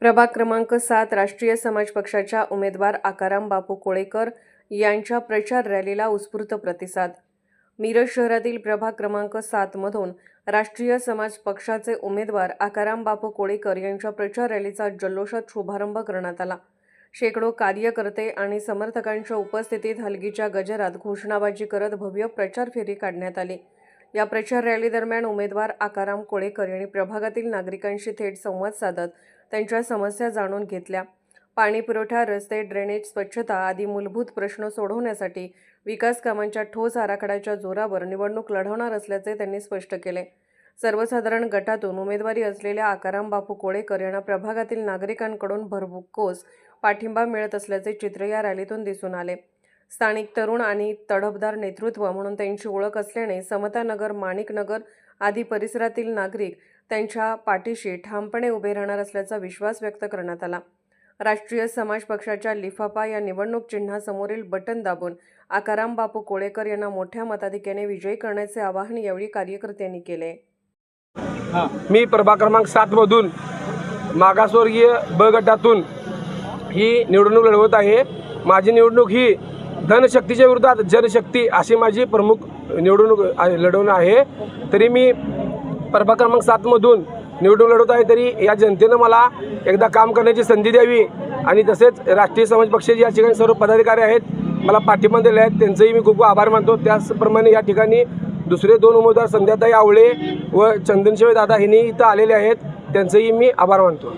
प्रभाग क्रमांक 7 राष्ट्रीय समाज पक्षाच्या उमेदवार आकाराम बापू कोळेकर यांच्या प्रचार रॅलीला उत्स्फूर्त प्रतिसाद। मिरज शहरातील प्रभाग क्रमांक 7 मधून राष्ट्रीय समाज पक्षाचे उमेदवार आकाराम बापू कोळेकर यांच्या प्रचार रॅलीचा जल्लोषात शुभारंभ करण्यात आला। शेकडो कार्यकर्ते आणि समर्थकांच्या उपस्थितीत हलगीच्या गजरात घोषणाबाजी करत भव्य प्रचार फेरी काढण्यात आली। या प्रचार रॅली दरम्यान उमेदवार आकाराम कोळेकर यांनी प्रभागातील नागरिकांशी थेट संवाद साधत त्यांच्या समस्या जाणून घेतल्या। पाणी पुरवठा, रस्ते, ड्रेनेज, स्वच्छता आदी मूलभूत प्रश्न सोडवण्यासाठी विकास कामांच्या ठोस आराखड्याच्या जोरावर निवडणूक लढवणार असल्याचे त्यांनी स्पष्ट केले। सर्वसाधारण गटातून उमेदवारी असलेल्या आकाराम बापू कोळेकर यांना प्रभागातील नागरिकांकडून भरघोस पाठिंबा मिळत असल्याचे चित्र या रॅलीतून दिसून आले। स्थानिक तरुण आणि तडफदार नेतृत्व म्हणून त्यांची ओळख असल्याने समतानगर, माणिकनगर आदी परिसरातील नागरिक त्यांच्या पाठीशी ठामपणे उभे राहणार असल्याचा विश्वास व्यक्त करण्यात आला। राष्ट्रीय समाज पक्षाच्या लिफाफा या निवडणूक चिन्हासमोरील बटन दाबून आकाराम बापू कोळेकर यांना मोठ्या मताधिक्याने विजयी करण्याचे आवाहन यावेळी कार्यकर्त्यांनी केले। मी प्रभाग क्रमांक 7 मधून मागासवर्गीय ब गटातून ही निवडणूक लढवत आहे। माझी निवडणूक ही धनशक्तीच्या विरोधात जनशक्ती अशी माझी प्रमुख निवडणूक लढवणं आहे। तरी मी प्रभाग क्रमांक 7 मधून निवडणूक लढवत आहे, तरी या जनतेनं मला एकदा काम करण्याची संधी द्यावी आणि तसेच राष्ट्रीय समाज पक्षाचे या ठिकाणी सर्व पदाधिकारी आहेत मला पाठिंबा दिले आहेत, त्यांचंही मी खूप आभार मानतो। त्याचप्रमाणे या ठिकाणी दुसरे 2 उमेदवार संध्याताई आवळे व चंदनशिवे दादा यांनी इथं आलेले आहेत, त्यांचंही मी आभार मानतो।